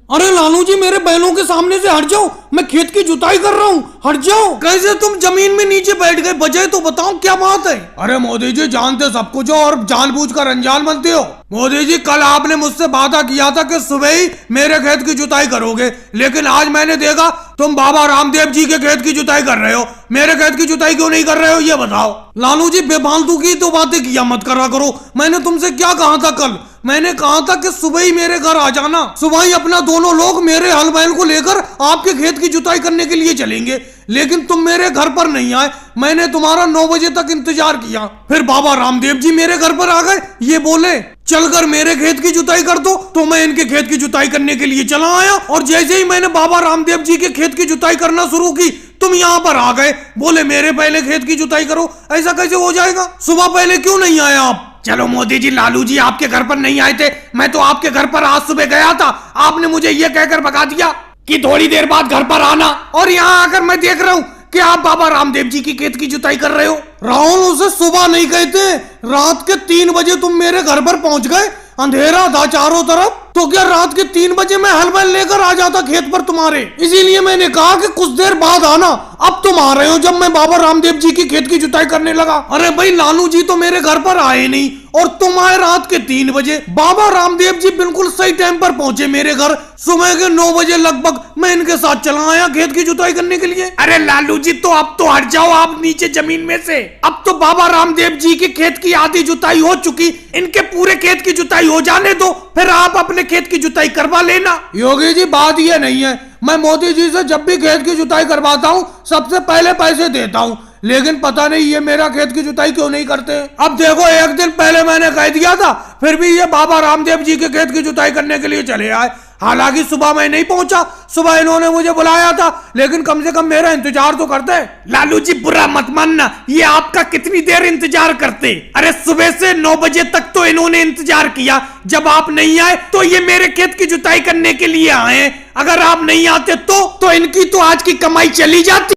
अरे लालू जी मेरे बैलों के सामने से हट जाओ, मैं खेत की जुताई कर रहा हूँ, हट जाओ। कैसे तुम जमीन में नीचे बैठ गए, वजह तो बताओ क्या बात है। अरे मोदी जी जानते सब कुछ हो और जानबूझकर अनजान बनते हो। मोदी जी कल आपने मुझसे वादा किया था कि सुबह ही मेरे खेत की जुताई करोगे, लेकिन आज मैंने देखा तुम बाबा रामदेव जी के खेत की जुताई कर रहे हो, मेरे खेत की जुताई क्यों नहीं कर रहे हो ये बताओ। लालू जी बेफालतू की तो बातें किया मत करा करो। मैंने तुमसे क्या कहा था कल, मैंने कहा था कि सुबह ही मेरे घर आ जाना, सुबह ही अपना दोनों लोग मेरे हल बैल को लेकर आपके खेत की जुताई करने के लिए चलेंगे, लेकिन तुम मेरे घर पर नहीं आए। मैंने तुम्हारा 9 बजे तक इंतजार किया, फिर बाबा रामदेव जी मेरे घर पर आ गए, ये बोले चलकर मेरे खेत की जुताई कर दो, तो मैं इनके खेत की जुताई करने के लिए चला आया। और जैसे ही मैंने बाबा रामदेव जी के खेत की जुताई करना शुरू की, तुम यहाँ पर आ गए, बोले मेरे पहले खेत की जुताई करो। ऐसा कैसे हो जाएगा, सुबह पहले क्यों नहीं आए आप। चलो मोदी जी लालू जी आपके घर पर नहीं आए थे, मैं तो आपके घर पर आज सुबह गया था, आपने मुझे ये कहकर भगा दिया कि थोड़ी देर बाद घर पर आना, और यहाँ आकर मैं देख रहा हूँ कि आप बाबा रामदेव जी की खेत की जुताई कर रहे हो। राहुल उसे सुबह नहीं कहते, रात के 3 बजे तुम मेरे घर पर पहुंच गए, अंधेरा था चारों तरफ, तो क्या रात के 3 बजे मैं हल बैल लेकर आ जाता खेत पर तुम्हारे। इसीलिए मैंने कहा कि कुछ देर बाद आना, अब तुम आ रहे हो जब मैं बाबा रामदेव जी की खेत की जुताई करने लगा। अरे भाई लालू जी तो मेरे घर पर आए नहीं और तुम आए रात के 3 बजे। बाबा रामदेव जी बिल्कुल सही टाइम पर पहुंचे मेरे घर, सुबह के 9 बजे लगभग मैं इनके साथ चला आया खेत की जुताई करने के लिए। अरे लालू जी तो अब तो हट जाओ आप नीचे जमीन में से, अब तो बाबा रामदेव जी के खेत की आधी जुताई हो चुकी, इनके पूरे खेत की जुताई हो जाने दो, फिर आप अपने खेत की जुताई करवा लेना। योगी जी बात ये नहीं है, मैं मोदी जी से जब भी खेत की जुताई करवाता हूँ सबसे पहले पैसे देता हूँ, लेकिन पता नहीं ये मेरा खेत की जुताई क्यों नहीं करते। अब देखो एक दिन पहले मैंने कह दिया था, फिर भी ये बाबा रामदेव जी के खेत की जुताई करने के लिए चले आए। हालांकि सुबह मैं नहीं पहुंचा, सुबह इन्होंने मुझे बुलाया था, लेकिन कम से कम मेरा इंतजार तो करते। लालू जी बुरा मत मानना, ये आपका कितनी देर इंतजार करते। अरे सुबह से 9 बजे तक तो इन्होंने इंतजार किया, जब आप नहीं आए तो ये मेरे खेत की जुताई करने के लिए आए। अगर आप नहीं आते तो इनकी तो आज की कमाई चली जाती।